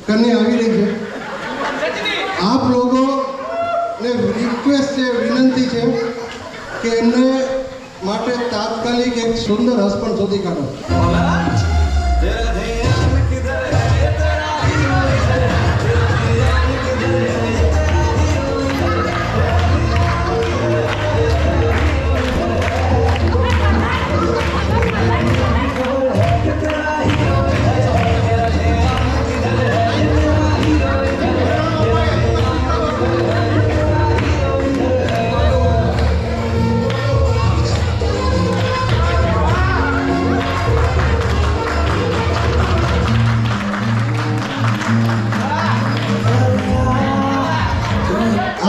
કન્યા આવી રહી છે. આપ લોકો ને રિક્વેસ્ટ છે, વિનંતી છે કે એમને માટે તાત્કાલિક એક સુંદર હસબન્ડ શોધી કાઢો.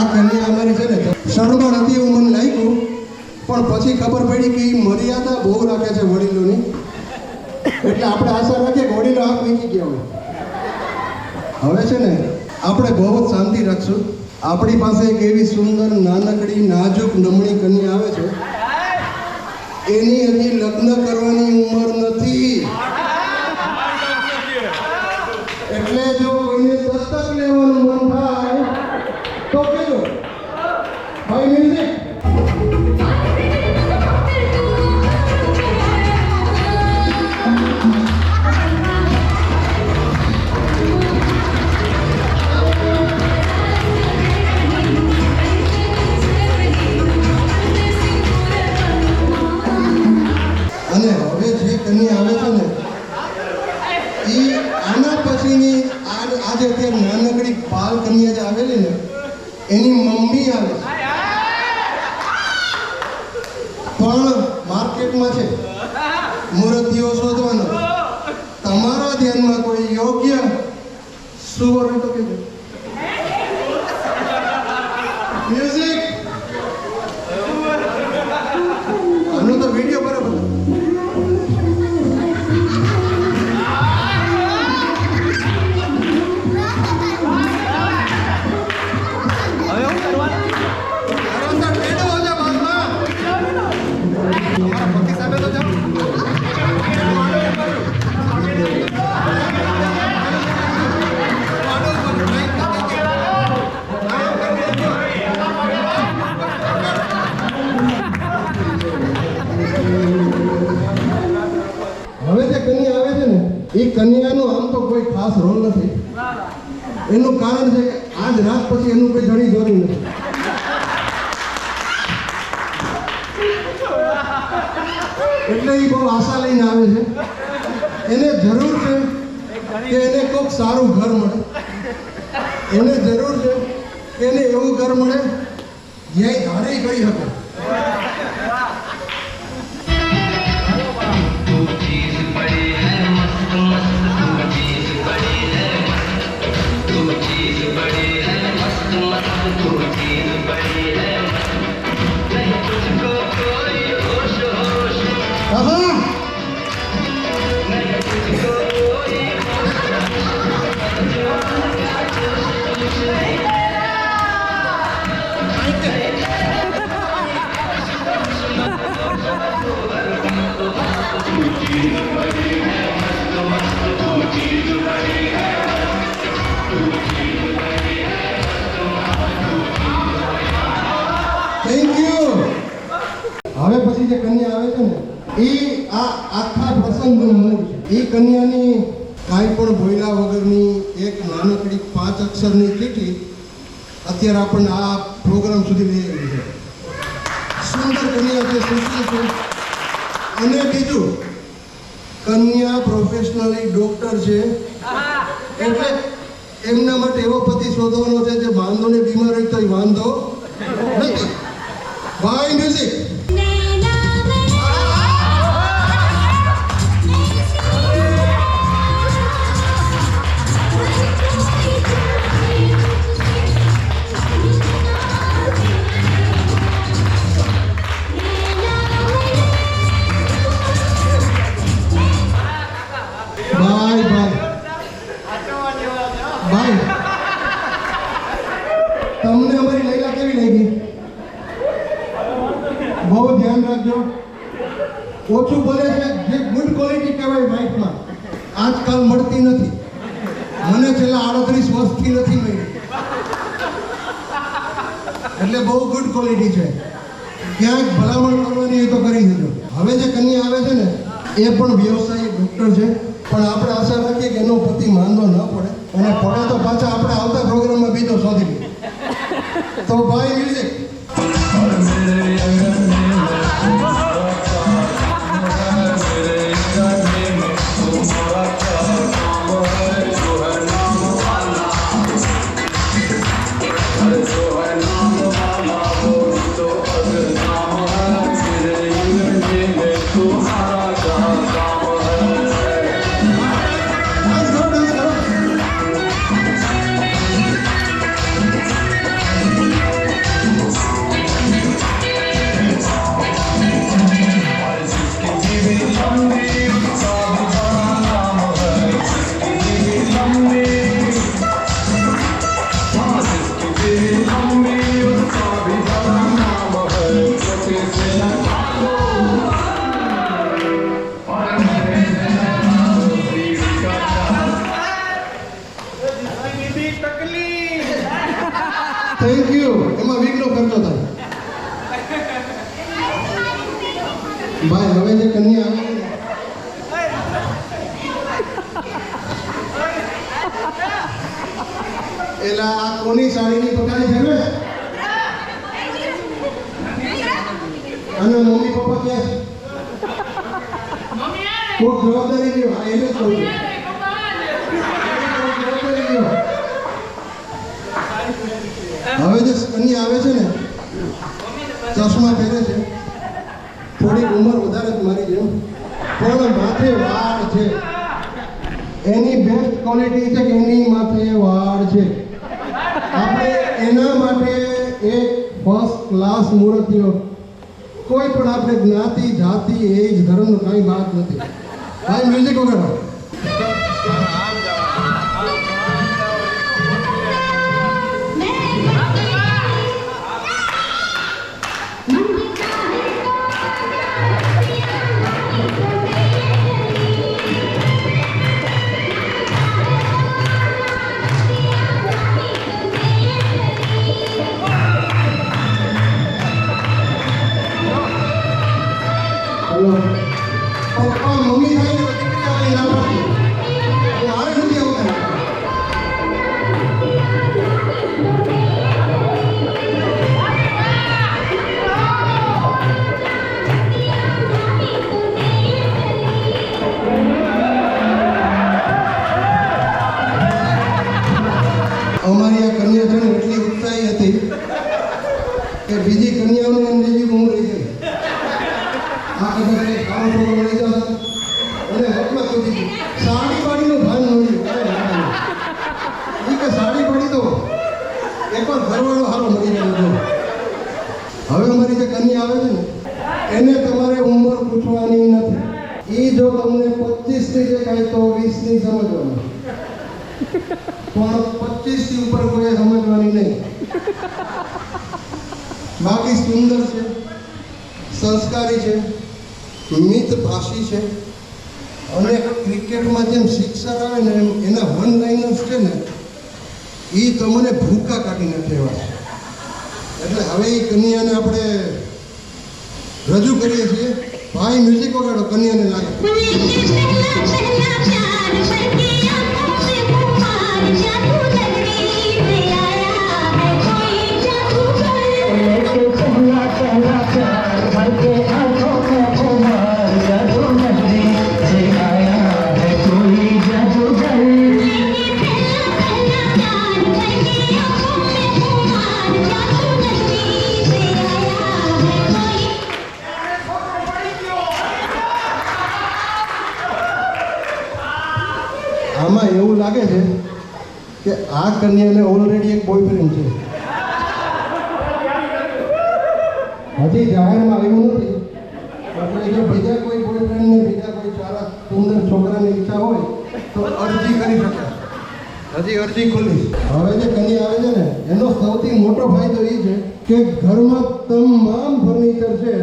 આ કન્યા અમારી છે ને શરમાળ હતી એવું મને લાગ્યું, પણ પછી ખબર પડી કે એ મર્યાદા બહુ રાખે છે વડીલોની, એટલે આપણે આશા રાખીએ કે વડીલો આંખ વીંકી ગયા હોય. હવે છે ને આપણે બહુ જ શાંતિ રાખશું. આપણી પાસે એક એવી સુંદર નાનકડી નાજુક નમણી કન્યા આવે છે, એની હજી લગ્ન કરવાની ઉંમર નથી, એટલે જો કોઈને દત્તક લેવાનું મન થાય તો કહેજો. ભાઈ મ્યુઝિક. અને હવે જે કન્યા આવે છે ને એ આના પછીની આજે અત્યારે નાનકડી બાલ કન્યા જે આવેલી ને એની મમ્મી આવે છે, પણ માર્કેટમાં છે, મૂર્તિઓ શોધવાનો. તમારા ધ્યાનમાં કોઈ યોગ્ય સુવર્ણ તો કહેજો. મ્યુઝિક. આનો તો વિડીયો બરાબર. હવે જે કન્યા આવે છે ને એ કન્યાનો આમ તો કોઈ ખાસ રોલ નથી. એનું કારણ છે કે આજ રાત પછી એનું કોઈ જણી જોરી નથી. એટલે એ બહુ આશા લઈને આવે છે. એને જરૂર છે કે એને કોઈક સારું ઘર મળે, એને જરૂર છે કે એને એવું ઘર મળે જ્યાં ધારે કરી શકે. Thank you. હવે પછી જે કન્યા આવે છે ને એ આ આખા પ્રસંગનું મૂળ છે. એ કન્યાની કાંઈ પણ ભોયલા વગરની એક નાનકડી 5 અક્ષરની ચીઠી અત્યારે આપણને આ પ્રોગ્રામ સુધી લઈ આવી છે. સુંદર કન્યા છે, સુશીલ છે. અને બીજું, કન્યા પ્રોફેશનલી ડોક્ટર છે, એટલે એમના માટે એવો પતિ શોધવાનો છે જે વાંધોને બીમાર હોય તો વાંધો નથી. ભાઈ મ્યુઝિક. ભાઈ ભાઈ ભાઈ તમને અમારી લૈલા કેવી લાગી? બહુ ધ્યાન રાખજો. ઓછું બોલે છે જે ગુડ ક્વોલિટી કહેવાય વાઇફમાં, આજકાલ મળતી નથી. મને છેલ્લા 38 વર્ષથી નથી મળી. એટલે બહુ ગુડ ક્વોલિટી છે. ક્યાંક ભલામણ કરવાની હોય તો કરી દેજો. હવે જે કન્યા આવે છે ને એ પણ વ્યવસાયિક ડૉક્ટર છે, પણ આપણે આશા રાખીએ કે એનો પતિ માંદો ન પડે, અને પડે તો પાછા આપણે આવતા પ્રોગ્રામમાં બીજો શોધી લઈએ. તો ભાઈ મ્યુઝિક. Thank you. એમાં વીકનો ખર્ચો થાય. ભાઈ હવે જે કન્યા આવે એલા આ કોની સાડીની પકારી છે ને? અને મમ્મી પપ્પા ક્યાં છે? કોક જવાબદારી લ્યો. હા એને જ કહું છું. જવાબદારી લ્યો. હવે જે કન્યા આવે છે ને ચશ્મા પહેરે છે, થોડીક ઉંમર વધારે જ મારી જેમ, પણ માથે વાળ છે. એની બેસ્ટ ક્વોલિટી છે કે એની માથે વાળ છે. આપણે એના માટે એક ફર્સ્ટ ક્લાસ મૂર્તિઓ, કોઈ પણ આપણે જ્ઞાતિ જાતિ એજ ધર્મનો કાંઈ વાત નથી. ભાઈ મ્યુઝિક વગાડો. પપ્પા મમ્મી થાય ને દીકરી આવવાની ના પાડી. મારે નથી આવતા. અમારી આ કન્યા છે ને એટલી ઉત્સાહી હતી કે બીજી કન્યાઓને એમ લીધી હું રહી ગઈ. આ કદાચ ખાવા છોકરો લઈ જશે અને હકમાં કીધી સાડી પાડીનું ભાન મળ્યું. એ કે સાડી પાડી તો એકવાર ઘરવાળો સારો મળી ગયો. હવે અમારી જે કન્યા આવે છે ને એને તમારે ઉંમર પૂછવાની નથી. એ જો તમને 25 ની દેખાય તો 20 ની સમજવાની, પણ 25 થી ઉપર કોઈ સમજવાની નહીં. બાકી સુંદર છે, સંસ્કારી છે, મિતભાષી છે, અને ક્રિકેટમાં જેમ સિક્સર આવે ને એમ એના વન લાઇનર્સ છે ને એ તમને ભૂકા કાઢીને કહેવા છે. એટલે હવે એ કન્યાને આપણે રજૂ કરીએ છીએ. ભાઈ મ્યુઝિક વગાડો, કન્યાને લાગે. આમાં એવું લાગે છે કે આ કન્યાને ઓલરેડી એક બોયફ્રેન્ડ છે. હજી જાહેરમાં આવ્યું નથી. એટલે જો બીજા કોઈ બોયફ્રેન્ડને બીજા કોઈ સારા સુંદર છોકરાની ઈચ્છા હોય તો અરજી કરી શકે. હજી અરજી ખુલ્લી. હવે જે કન્યા આવે છે ને એનો સૌથી મોટો ફાયદો એ છે કે ઘરમાં તમામ ફર્નિચર છે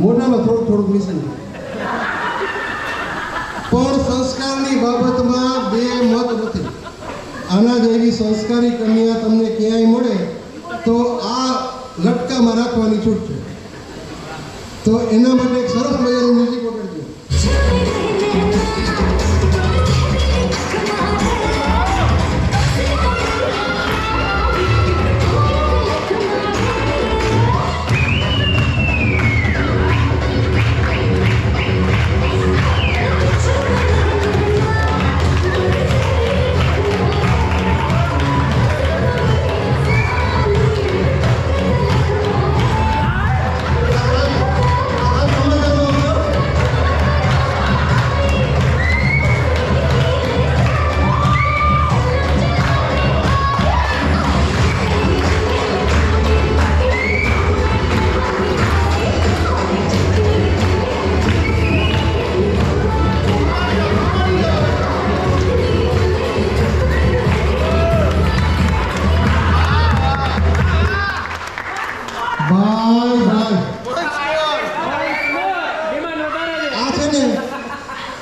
મોટામાં થોડું થોડુંક મિસિંગ, પણ સંસ્કારની બાબતમાં બે મત નથી. આના જેવી સંસ્કારી કન્યા તમને ક્યાંય મળે તો આ લટકામાં રાખવાની છૂટ છે. તો એના માટે એક સરસ મજાનું મ્યુઝિક વગાડજો.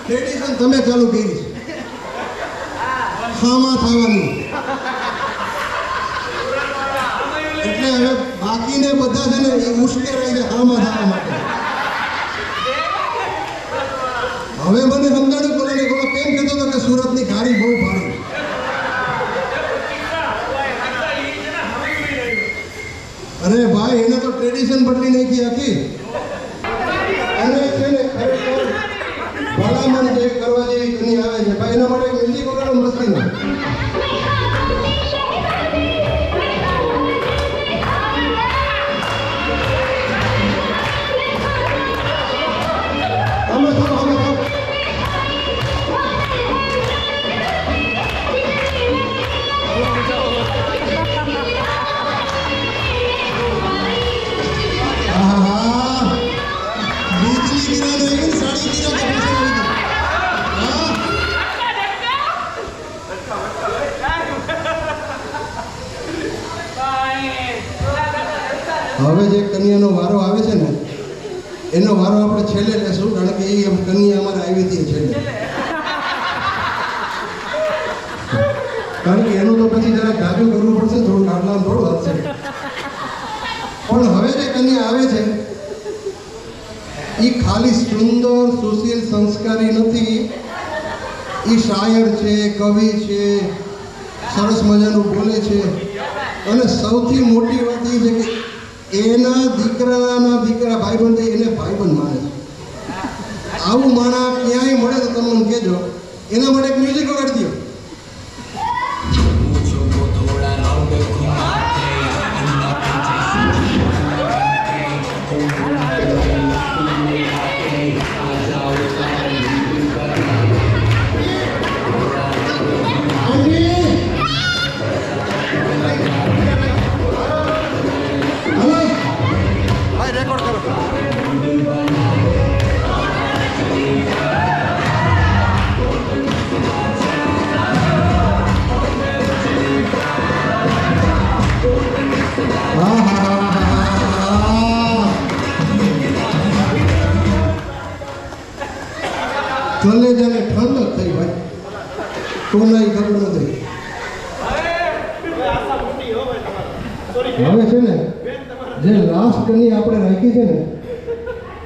ટ્રેડિશન તમે ચાલુ કરી છે ખામાં થવાનું એટલે હવે બાકીને બધા છે ને એ ઉશ્કેરાઈ છે ખામાં થવા માટે. હવે મને સમજાણું બોલાને કોલો કેમ કહેતો હતો કે સુરતની ઘારી બહુ ભારી. અરે ભાઈ એને તો ટ્રેડિશન બદલી નાખી આખી. અને છે ને ખરેખર ભલામણ જે કરવા જેવી ઘણી આવે છે ભાઈ એના માટે મ્યુઝિક વગાડો મસ્તીનું. હવે જે કન્યાનો વારો આવે છે ને એનો વારો આપણે છેલ્લે લેશું કારણ કે એ કન્યા અમારે આવી હતી છેલ્લે. કારણ કે એનું તો પછી જરા જાજુ કરવું પડશે, થોડું કાઢલામાં થોડું હશે. પણ હવે જે કન્યા આવે છે એ ખાલી સુંદર સુશીલ સંસ્કારી નથી, એ શાયર છે, કવિ છે, સરસ મજાનું બોલે છે. અને સૌથી મોટી વાત એ છે કે એના દીકરાના દીકરા ભાઈબંધ એને ભાઈબંધ માને છે. આવું માણસ ક્યાંય મળે તો તમે મને કહેજો. એના માટે એક મ્યુઝિક વગાડી દો. કલેજાને ઠંડક થઈ ભાઈ, કોનાઈ ખબર નથી. હવે છે ને જે લાસ્ટ કની આપણે રાખી છે ને,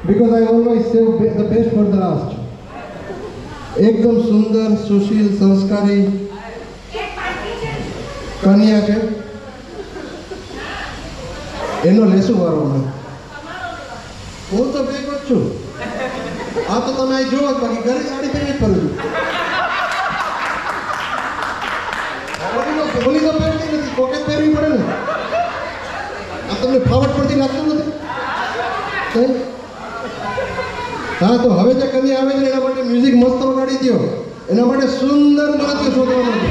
because I always save the best for the last. એકદમ સુંદર સુશીલ સંસ્કારી કન્યા છે, એનો લેશું વારો. હું તો બેક જ છું. આ તો તમે અહીં જોવો બાકી ઘરે સાડી પહેરી જ ફરું છું. બોલી તો પહેરતી નથી, પોકેટ પહેરવી પડે ને. આ તમને ફાવટ પડતી લાગતું નથી. હા તો હવે જે કન્યા આવે છે એના માટે મ્યુઝિક મસ્ત વગાડી દો. એના માટે સુંદર નૃત્ય શોધવાનું છે.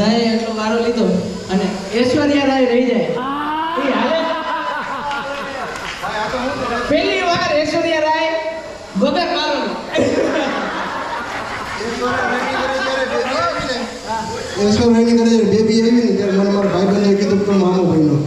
બધાએ એટલો વારો લીધો અને ઐશ્વર્યા રાય રહી જાય એ હાલે પહેલી વાર ઐશ્વર્યા રાય વગર વારો ઐશ્વર્યાની ઘરે બેબી આવી ને ત્યારે મને મારા ભાઈબંધે કીધું કે મામો ભાઈનો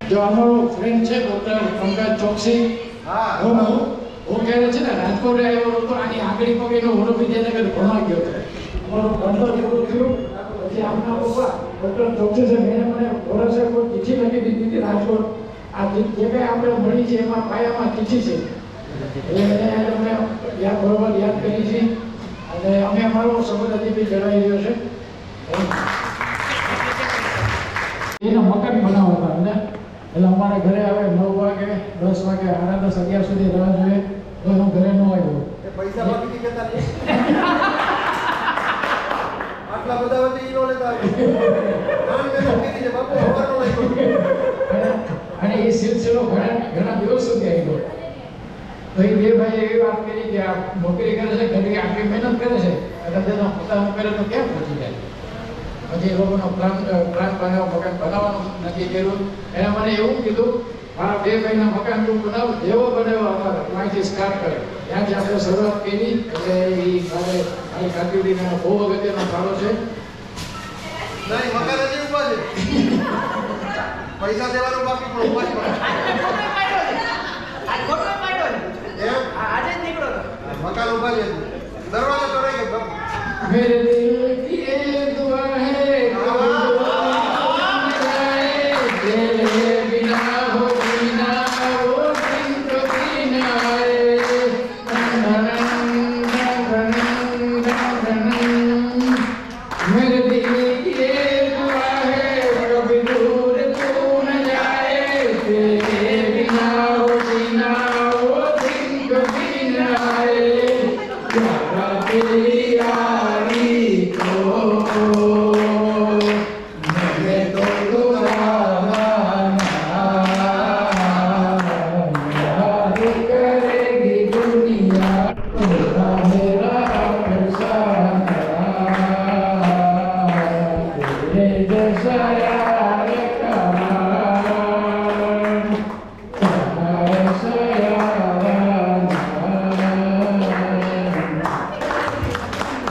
जो हमारो फ्रेंड है डॉक्टर पंकज चौकसी वो कह रहे थे राजकोट आयो तो आनी आगड़ी पगे नो होरो विद्यानगर भणवा गयो तो हमारो भणतर पूरो थयो પછી આપના પપ્પા ડોક્ટર ચોકસી છે મેને મને વર્ષે કોઈ ચિઠ્ઠી લખી દીધી હતી રાજકોટ આ જે કંઈ આપણે મળી છે એમાં પાયામાં ચિઠ્ઠી છે એટલે મેં તમને યાદ બરોબર યાદ કરી છે અને અમે અમારો સંબંધ હજી બી જળવાઈ રહ્યો છે એનો મકાન બનાવતા હતા એટલે અમારા ઘરે આવે 9 વાગે 10 વાગે 10:30 11 સુધી રાહ જોઈએ તો હું ઘરે ન આવ્યો પૈસા બાકી કેતા આટલા બધા વચ્ચે ઈનો લેતા અને એ સિલસિલો ઘણા દિવસ સુધી આવ્યો તો એ બે ભાઈ એવી વાત કરી કે આ નોકરી કરે છે ઘરે આટલી મહેનત કરે છે એટલે તેનો પોતાનું કરે તો કેમ પહોંચી જાય પછી એ લોકોનો પ્લાન બનાવવાનો મકાન બનાવવાનું નક્કી કર્યું એને મને એવું કીધું મારા બે ભાઈના મકાન તું બનાવ જેવો બનાવ્યો અમારે ત્યાંથી સ્ટાર્ટ કરે ત્યાંથી આપણે શરૂઆત કરી એટલે એ મારે મારી કારકિર્દીનો બહુ અગત્યનો ફાળો છે નહીં મકાન હજી ઉભા છે પૈસા દેવાનું બાકી પણ ઉભા છે મકાન ઉભા છે દરવાજો તો રહી ગયો मेरे दिल की ये दुआ है तेरे बिना हो बिना वो दिन कभी न आए मेरे दिल की ये दुआ है कभी दूर तू न जाए तेरे बिना हो बिना वो दिन कभी न आए प्यारा तेरी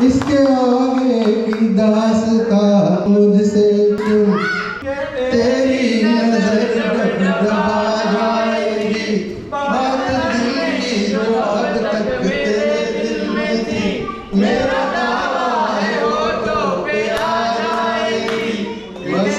इसके आगे की दास्तां मुझसे क्यों तेरी नजर दबा जाएगी बात दिल की जो अब तक तेरे दिल में थी मेरा दावा है वो तो पे आ जाएगी बस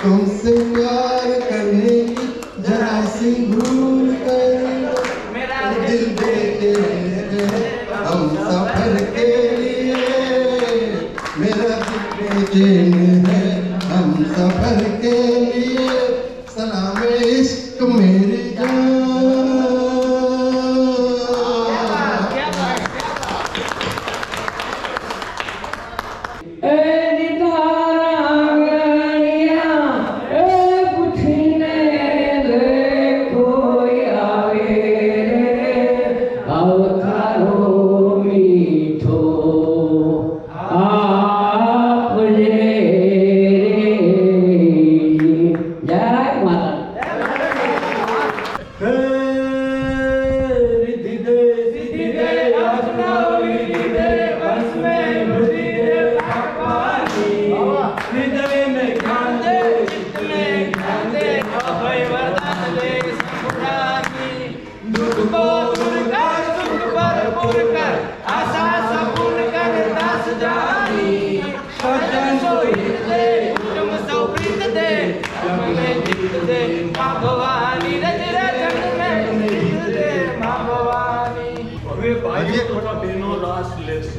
तुमसे चैन है हम सफर के लिए सलाम इश्क मेरी હવે ભાઈઓ થોડા બહેનો રાસ લેશે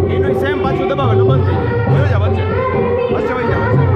એનો સેમ પાછું દબાવે એટલે બંધ થઈ જાય વચ્ચે વચ્ચે વહી જાય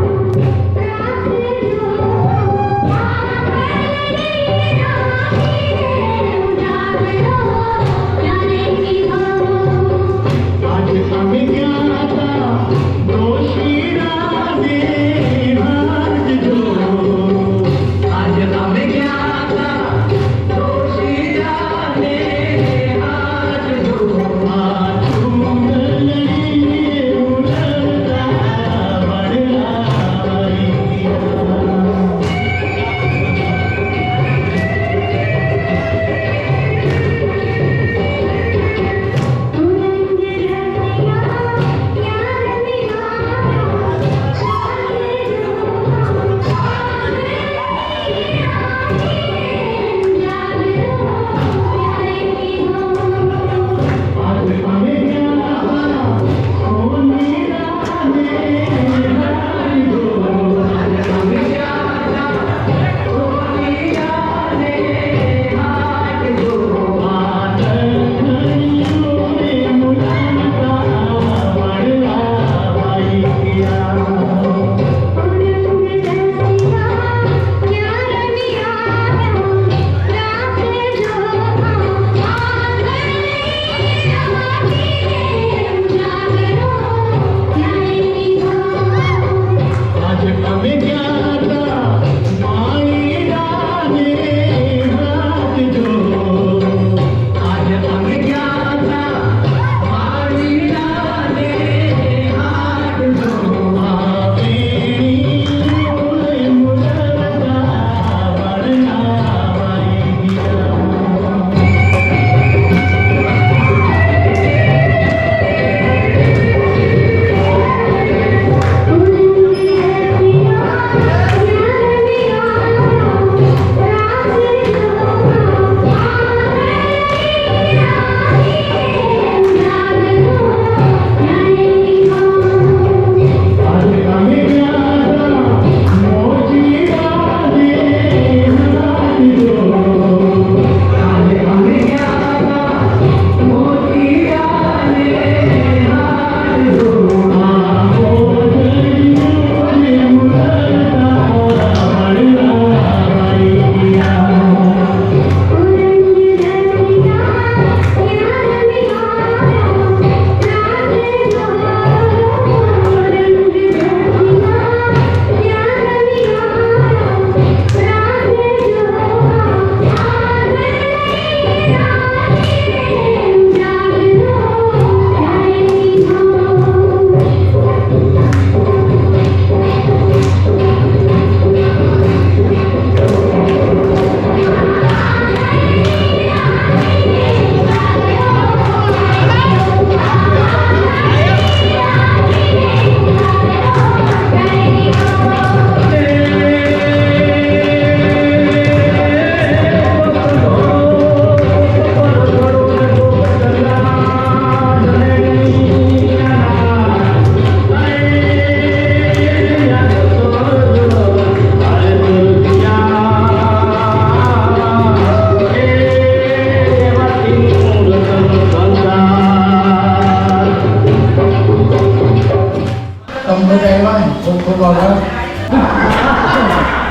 બધા આવ્યા ને ખૂબ ખૂબ આભાર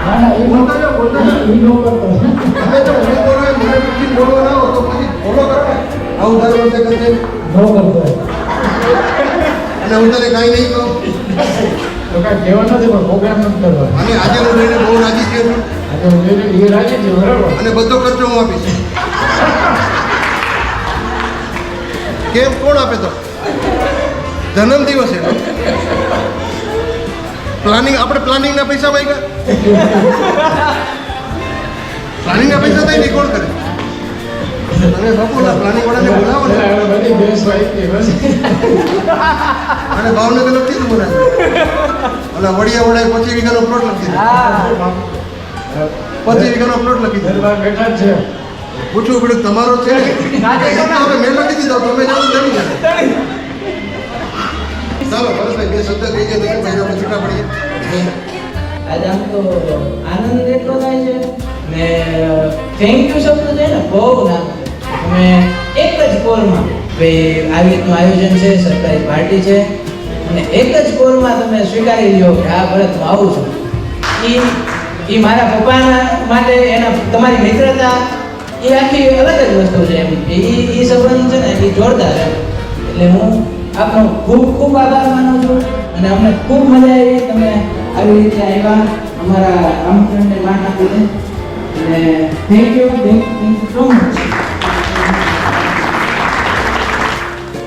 ના ના એ નો કરતો તમે તો મને બોલો મને પૂછી બોલવા ના હો તો પછી બોલો કરો ને આવું દર વર્ષે કરશે નો કરતો અને હું તને કાંઈ નહીં કહું તો કાંઈ કહેવા નથી પણ પ્રોગ્રામ નથી કરવા અને આજે હું લઈને બહુ રાજી છું આજે હું એ રાજી છું બરાબર અને બધો ખર્ચો હું આપીશ કેમ કોણ આપે તો જન્મ દિવસ એટલે આપણે પ્લાનિંગના પૈસા માંગ્યા પ્લાનિંગના પૈસા થાય નહીં કોણ કરે અને બપોરના પ્લાનિંગ વાળાને બોલાવો ને બધી બેસ વાઈ બસ અને ભાવનગર લખી દીધું મને ઓલા વડિયા વડાએ 25 વીઘાનો પ્લોટ લખી દીધો 25 વીઘાનો પ્લોટ લખી દીધો બેઠા જ છે પૂછવું પડ્યું તમારો છે હવે મેં લખી દીધો તમે જાણો જમી જાય ચાલો ભરતભાઈ બે શબ્દ કહી ગયા પછી આપણે છૂટા પડીએ આજે આમ તો આનંદ એટલો થાય છે ને થેન્ક યુ શબ્દ છે ને બહુ નામ અમે એક જ કોરમાં ભાઈ આવી રીતનું આયોજન છે સરકારી પાર્ટી છે અને એક જ કોરમાં તમે સ્વીકારી લ્યો કે આ ભરત હું આવું છું એ મારા પપ્પાના માટે એના તમારી મિત્રતા એ આખી અલગ જ વસ્તુ છે એમ એ સંબંધ છે ને એ જોરદાર છે એટલે હું આપનો ખૂબ ખૂબ આભાર માનું છું અને અમને ખૂબ મજા આવી તમે આવી રીતે આવ્યા અમારા આમંત્રણને માન આપીને અને થેન્ક યુ સો મચ